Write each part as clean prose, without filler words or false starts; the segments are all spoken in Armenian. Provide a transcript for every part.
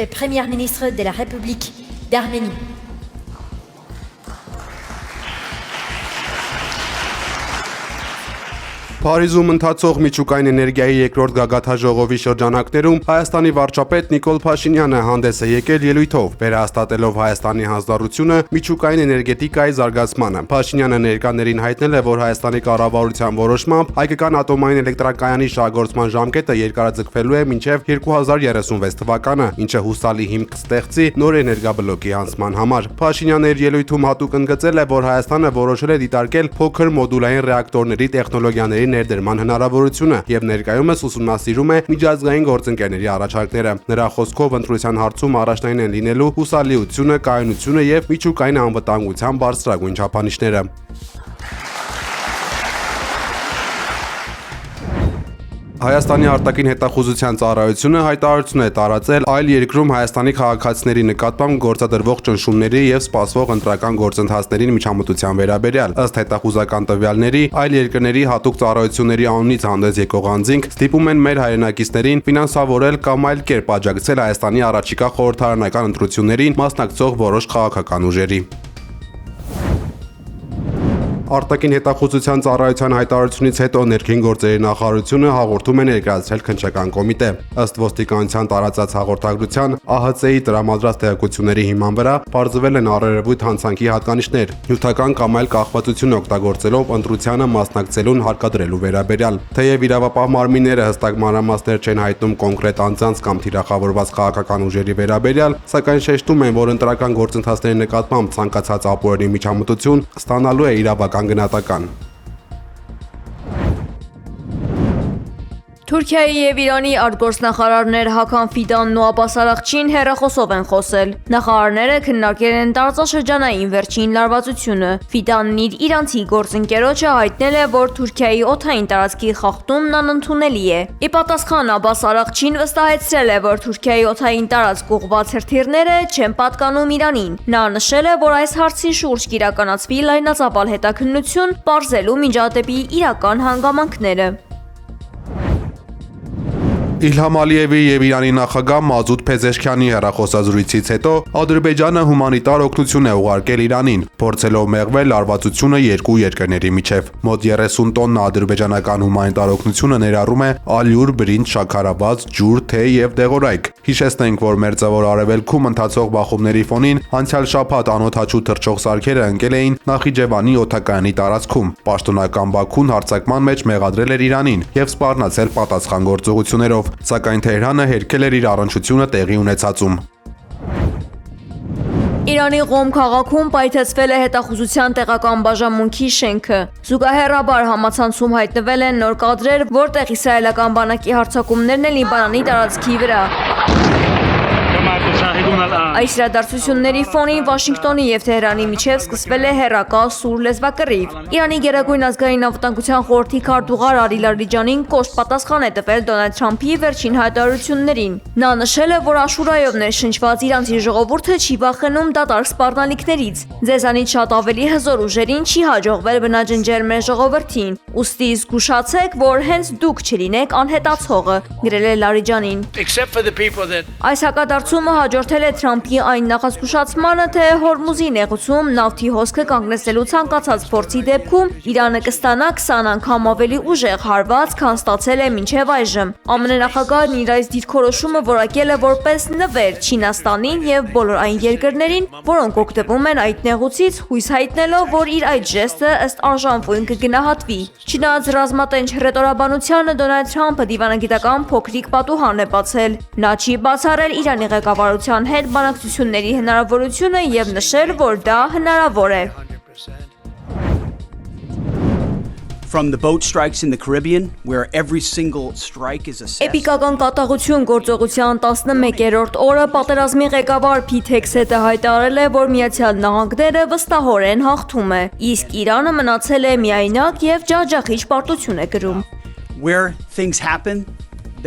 Premier ministre de la République d'Arménie. Փարիզում ընթացող միջուկային էներգիայի երկրորդ գագաթաժողովի շրջանակներում Հայաստանի վարչապետ Նիկոլ Փաշինյանը հանդես է եկել ելույթով, վերահաստատելով Հայաստանի հանձնառությունը միջուկային էներգետիկայի զարգացմանը։ Փաշինյանը ներկաներին հայտնել է, որ Հայաստանի կառավարության որոշմամբ հայկական ատոմային էլեկտրակայանի շահգործման ժամկետը երկարաձգվելու է մինչև 2036 թվականը, ինչը հուսալի հիմք կստեղծի նոր էներգաբլոկի անցման համար։ Փաշինյանը իր ելույթում հատուկ ընդգծել է, որ Հայաստանը որոշել է դիտարկել փոքր մոդուլային ռեակտորների տեխնոլոգիաների ներդրման հնարավորությունը եւ ներկայումս ուսումնասիրում է միջազգային գործընկերների առաջարկները։ Նրա խոսքով ընտրության հարցում առաջնային են լինելու հուսալիությունը, կայունությունը եւ միջուկային անվտանգության բարձրագույն չափանիշները։ Հայաստանի արտաքին հետախուզության ծառայությունը հայտարարություն է տարածել այլ երկրում Հայաստանի քաղաքացիների նկատմամբ գործադրվող ճնշումների եւ սպասվող ընտրական գործընթացների միջամտության վերաբերյալ։ Ըստ հետախուզական տվյալների, այլ երկրների հատուկ ծառայությունների անունից հանդես եկող անձինք ստիպում են մեր հայրենակիցներին ֆինանսավորել կամ այլ կերպ աջակցել Հայաստանի առաջիկա խորհրդարանական ընտրություններին մասնակցող որոշ քաղաքական ուժերի։ Արտաքին հետախուզության ծառայության հայտարարությունից հետո ներքին գործերի նախարարությունը հաղորդում է ներկայացրել քննչական կոմիտե։ Ըստ ոստիկանության տարածած հաղորդագրության, ԱՀԾ-ի տրամադրած տեղեկությունների հիման վրա բարձվել են առերևույթ հանցանքի հատկանիշներ, նյութական կամ այլ կախվածություն օգտագործելով ընտրությանը մասնակցելուն հարկադրելու վերաբերյալ։ Թեև իրավապահ մարմինները հստակ մանրամասներ չեն հայտնում կոնկրետ անձանց կամ թիրախավորված քաղաքական ուժերի վերաբերյալ, սակայն շեշտում են, որ ընտրական գործընթացների նկատմամբ ցանկացած ապօրինի միջամտություն ստանալու է իրավական գնահատական։ Թուրքիայի եւ Իրանի արտգործնախարարներ Հական Ֆիդանն ու Աբբաս Արաղչին հեռախոսով են խոսել։ Նախարարները քննարկել են տարածաշրջանային վերջին լարվածությունը։ Ֆիդանն իր իրանցի գործընկերոջը հայտնել է, որ Թուրքիայի օդային տարածքի խախտումն անընդունելի է։ Ի պատասխան Աբբաս Արաղչին վստահեցրել է, որ Թուրքիայի օդային տարածք ուղղված հրթիռները չեն պատկանում Իրանին։ Նա նշել է, որ այս հարցի շուրջ կիրականացվի լայնածավալ հետաքննություն, պարզելու միջադեպի իրական հանգամանքները։ Իլհամ Ալիևի եւ Իրանի նախագահ Մազուդ Փեզեշքյանի հեռախոսազրույցից հետո Ադրբեջանը հումանիտար օգնություն է ուղարկել Իրանին, փորձելով մեղվել լարվածությունը երկու երկրների միջև։ Մոտ 30 տոննա ադրբեջանական հումանիտար օգնությունը ներառում է ալյուր, բրինձ, շաքարավազ, ջուր, թեյ եւ դեղորայք։ Հիշեցնենք, որ Մերձավոր Արևելքում ընթացող բախումների ֆոնին անցյալ շաբաթ անօդաչու թռչող սարքերը ընկել էին Նախիջևանի օդակայանի տարածքում։ Պաշտոնական Բաքուն հարձակման մեջ մեղադրել էր Իրանին եւ սպառնացել պատասխան գործողություններով, սակայն Թեհրանը հերքել էր իր առնչությունը տեղի ունեցածում։ Իրանի Ղոմ քաղաքում պայթեցվել է հետախուզության տեղական բաժանմունքի շենքը։ Զուգահեռաբար համացանցում հայտնվել են նոր կադրեր, որտեղ իսրայելական բանակի հարձակումներն են Լիբանանի տարածքի վրա։ Այս իրադարձությունների ֆոնին Վաշինգտոնի եւ Թեհրանի միջև սկսվել է հեռակա սուր լեզվակռիվ։ Իրանի Գերագույն ազգային անվտանգության խորհրդի քարտուղար Արի Լարիջանին կոշտ պատասխան է տվել Դոնալդ Թրամփի վերջին հայտարարություններին։ Նա նշել է, որ Աշուրայով ներշնչված իրանցի ժողովուրդը չի վախենում դատարկ սպառնալիքներից։ Ձեզանից շատ ավելի հզոր ուժերին չի հաջողվել բնաջնջել մեր ժողովրդին։ Ուստի զգուշացեք, որ հենց դուք չլինեք անհետացողը, գրել է Լարիջանին։ Այս հակադարձումը հաջորդել է Թրամփի այն նախազգուշացմանը, թե Հորմուզի նեղուցում նավթի հոսքը կանգնեցնելու ցանկացած փորձի դեպքում Իրանը կստանա 20 անգամ ավելի ուժեղ հարված, քան ստացել է մինչև այժմ։ ԱՄՆ նախագահն իր այս դիրքորոշումը որակել է որպես նվեր Չինաստանին եւ բոլոր այն երկրներին, որոնք օգտվում են այդ նեղուցից, հույս հայտնելով, որ իր այդ ժեստը ըստ արժանվույն կգնահատվի։ Չնայած ռազմատենչ հռետորաբանությանը Դոնալդ Թրամփը դիվանագիտական փոքրիկ պատուհան է բացել։ Նա չի բացառել Իրանի ղեկավարության հետ բանակցությունների հնարավորությունը եւ նշել, որ դա հնարավոր է։ From the boat strikes in the Caribbean, where every single strike is assessed. Էպիկական կատաղություն գործողության 11-րդ օրը պատերազմի ղեկավար Փիթ Հեքսեթը հայտարարել է, որ Միացյալ Նահանգները վստահորեն հաղթում է, իսկ Իրանը մնացել է միայնակ եւ ջախջախիչ պարտություն է կրում։ Where things happen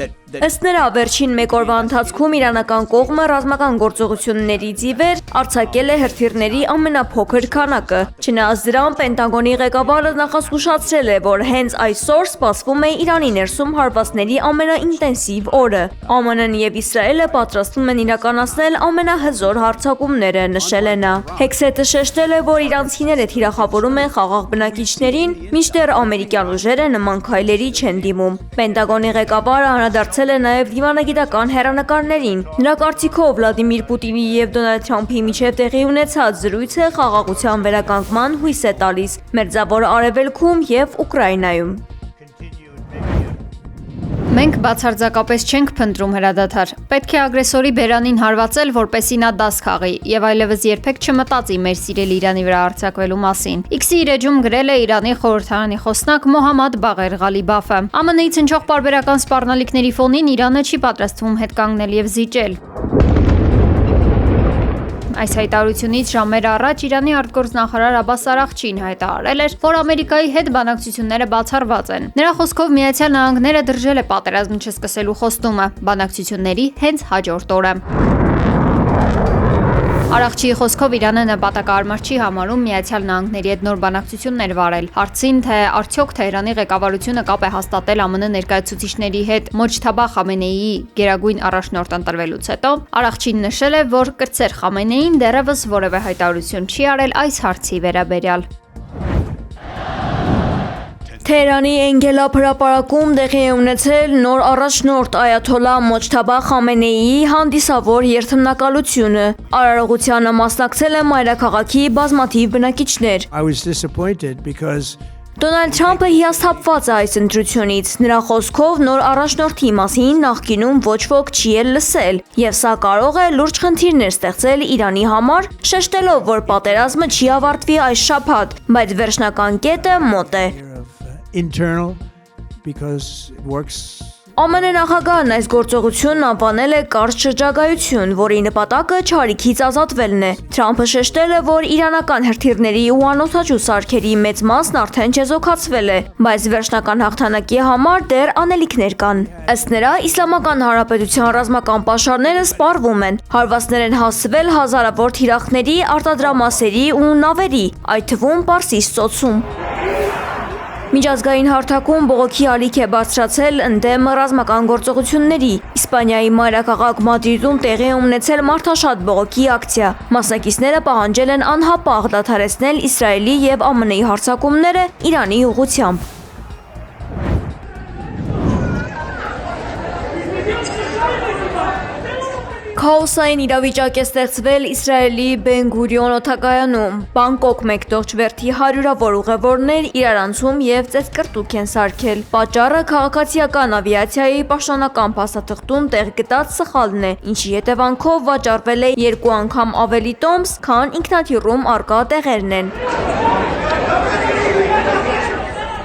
that Ըստ նրա, վերջին մեկ օրվա ընթացքում իրանական կողմը ռազմական գործողություններից ի վեր արձակել է հրթիռների ամենափոքր քանակը։ Չնայած դրան, Պենտագոնի ղեկավարը նախազգուշացրել է, որ հենց այսօր սպասվում է Իրանի ներսում հարվածների ամենաինտենսիվ օրը։ ԱՄՆ-ն և Իսրայելը պատրաստվում են իրականացնել ամենահզոր հարձակումները, նշել է նա։ Հեքսեթը շեշտել է, որ իրանցիները թիրախավորում են խաղաղ բնակիչներին, մինչդեռ ամերիկյան ուժերը նման քայլերի չեն դիմում։ Պենտագոնի ղեկավարը անդրադարձել է նաև դիվանագիտական հեռանկարներին։ Նրա կարծիքով Վլադիմիր Պուտինի և Դոնալդ Թրամփի միջև տեղի ունեցած զրույցը խաղաղության վերականգնման հույս է տալիս Մերձավոր Արևելքում և Ուկրաինայում։ Մենք բացարձակապես չենք փնտրում հրադադար։ Պետք է ագրեսորի բերանին հարվածել, որպեսզի նա դաս քաղի եւ այլևս երբեք չմտածի մեր սիրելի Իրանի վրա արձակվելու մասին։ X-ի իր էջում գրել է Իրանի խորհրդարանի խոսնակ Մոհամմադ Բաղեր Ղալիբաֆը։ ԱՄՆ-ի հնչող պարբերական սպառնալիքների ֆոնին Իրանը չի պատրաստվում հետ կանգնել եւ զիջել։ Այս հայտարարությունից ժամեր առաջ Իրանի արտգործնախարար Աբբաս Արաղչին հայտարարել էր, որ Ամերիկայի հետ բանակցությունները բացառված են։ Նրա խոսքով Միացյալ Նահանգները դրժել է պատերազմ չսկսելու խոստումը բանակցությունների հենց հաջորդ օրը։ Արաղչիի խոսքով Իրանը նպատակարար չի համարում Միացյալ Նահանգների հետ նոր բանակցություններ վարել։ Հարցին, թե արդյոք Թեհրանի ղեկավարությունը կապ է հաստատել ԱՄՆ ներկայացուցիչների հետ Մոջթաբա Խամենեիի գերագույն առաջնորդ ընտրվելուց հետո, Արաղչին նշել է, որ կրտսեր Խամենեին դեռևս որևէ հայտարարություն չի արել այս հարցի վերաբերյալ։ Թեհրանի Էնգելապ հրապարակում տեղի է ունեցել նոր առաջնորդ Այաթոլլա Մոջթաբա Խամենեիի հանդիսավոր երթմնակալությունը։ Արարողությանը մասնակցել են մայրաքաղաքի բազմաթիվ բնակիչներ։ Դոնալդ Թրամփը հիասթափված է այս ընտրությունից։ Նրա խոսքով նոր առաջնորդի մասին նախկինում ոչ ոք չի էլ լսել, եւ սա կարող է լուրջ խնդիրներ ստեղծել Իրանի համար, շեշտելով, որ պատերազմը չի ավարտվի այս շաբաթ, բայց վերջնական կետը մոտ է։ ԱՄՆ նախագահն այս գործողությունն անվանել է կարճ շրջագայություն, որի նպատակը չարիքից ազատվելն է։ Թրամփը շեշտել է, որ իրանական հրթիռների ու անօդաչու սարքերի մեծ մասն արդեն չեզոքացվել է, բայց վերջնական հաղթանակի համար դեռ անելիքներ կան։ Ըստ նրա, Իսլամական Հանրապետության ռազմական պաշարները սպառվում են, հարվածներ են հասցվել հազարավոր թիրախների, արտադրամասերի ու նավերի, այդ թվում Պարսից ծոցում։ Միջազգային հարթակում բողոքի ալիք է բարձրացել ընդդեմ ռազմական գործողությունների։ Իսպանիայի մայրաքաղաք Մադրիդում տեղի է ունեցել մարդաշատ բողոքի ակցիա։ Մասնակիցները պահանջել են անհապաղ դադարեցնել Իսրայելի և ԱՄՆ-ի հարձակումները Իրանի ուղղությամբ։ Քաոսային իրավիճակ է ստեղծվել Իսրայելի Բեն Գուրիոն օդակայանում։ Բանգկոկ մեկդորչվերթի հարյուրավոր ուղևորներ իրարանցում և ծեծկռտուք են սարքել։ Պատճառը քաղաքացիական ավիացիայի պաշտոնական փաստաթղթում տեղ գտած սխալն է, ինչի հետևանքով վաճառվել է 2 անգամ ավելի տոմս, քան ինքնաթիռում առկա տեղերն են։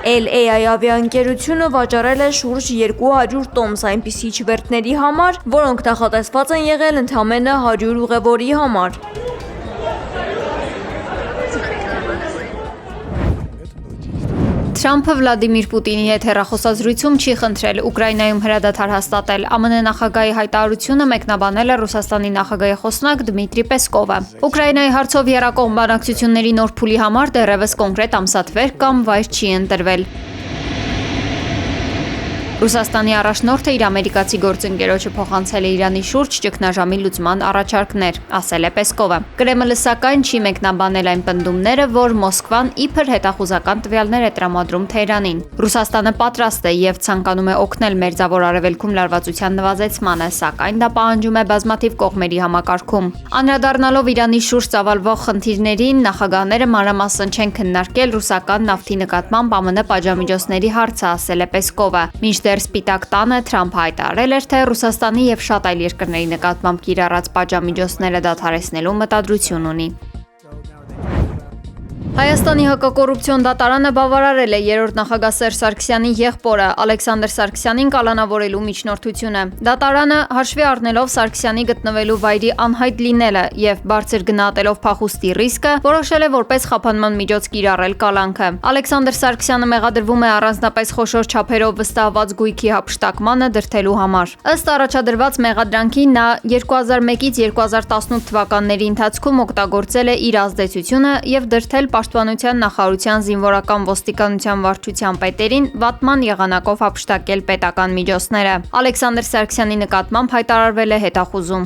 LAI ավիաընկերությունը վաճառել է շուրջ 200 տոմս այնպիսի չվերթների համար, որոնք նախատեսված են եղել ընդամենը 100 ուղևորի համար։ Թրամփը Վլադիմիր Պուտինի հետ հեռախոսազրույցում չի խնդրել Ուկրաինայում հրադադար հաստատել։ ԱՄՆ նախագահի հայտարարությունը մեկնաբանել է Ռուսաստանի նախագահի խոսնակ Դմիտրի Պեսկովը։ Ուկրաինայի հարցով եռակողմ բանակցությունների նոր փուլի համար դեռևս կոնկրետ ամսաթվեր կամ վայր չի ընտրվել։ Ռուսաստանի առաջնորդը իր ամերիկացի գործընկերոջը փոխանցել է Իրանի շուրջ ճգնաժամի լուծման առաջարկներ, ասել է Պեսկովը։ Կրեմլը սակայն չի մեկնաբանել այն պնդումները, որ Մոսկվան իբր հետախուզական տվյալներ է տրամադրում Թեհրանին։ Ռուսաստանը պատրաստ է եւ ցանկանում է օգնել Մերձավոր Արևելքում լարվածության նվազեցմանը, սակայն դա պահանջում է բազմաթիվ կողմերի համակարգում։ Անդրադառնալով Իրանի շուրջ ծավալվող խնդիրներին, նախագահները մանրամասն չեն քննարկել ռուսական նավթի նկատմամբ ԱՄՆ պատժամիջոցների հարցը, ասել է Պեսկովը։ Մինչդեռ Սպիտակ տանը Թրամփը հայտարարել էր, թե Ռուսաստանի եւ շատ այլ երկրների նկատմամբ կիրառած պատժամիջոցները դադարեցնելու մտադրություն ունի։ Հայաստանի հակակոռուպցիոն դատարանը բավարարել է երրորդ նախագահ Սերժ Սարգսյանի եղբորը Ալեքսանդր Սարգսյանին կալանավորելու միջնորդությունը։ Դատարանը հաշվի առնելով Սարգսյանի գտնվելու վայրի անհայտ լինելը եւ բարձր գնահատելով փախուստի ռիսկը, որոշել է որպես խափանման միջոց կիրառել կալանքը։ Ալեքսանդր Սարգսյանը մեղադրվում է առանձնապես խոշոր չափերով վստահված գույքի հափշտակմանը դրդելու համար։ Ըստ առաջադրված մեղադրանքի նա 2001-ից 2018 թվականների ընթացքում օգտագործել է իր ազդեցությունը եւ դրդել Պաշտպանության նախարարության զինվորական ոստիկանության վարչության պետերին վատման եղանակով հափշտակել պետական միջոցները։ Ալեքսանդր Սարգսյանի նկատմամբ հայտարարվել է հետախուզում։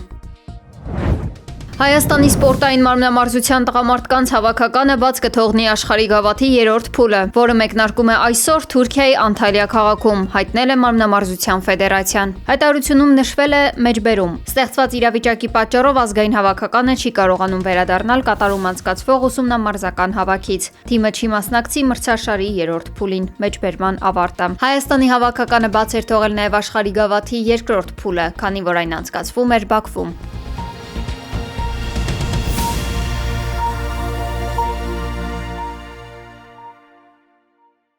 Հայաստանի սպորտային մարմնամարզության տղամարդկանց հավաքականը բաց կթողնի աշխարհի գավաթի երրորդ փուլը, որը մեկնարկում է այսօր Թուրքիայի Անտալիա քաղաքում, հայտնել է մարմնամարզության ֆեդերացիան։ Հայտարարությունում նշվել է մեջբերում. ստեղծված իրավիճակի պատճառով ազգային հավաքականը չի կարողանում վերադառնալ կատարում անցկացվող ուսումնամարզական հավաքից։ Թիմը չի մասնակցի մրցաշարի երրորդ փուլին, մեջբերման ավարտը։ Հայաստանի հավաքականը բաց էր թողել նաև աշխարհի գավաթի երկրորդ փուլը, քանի որ այն անցկացվում էր Բաքվում։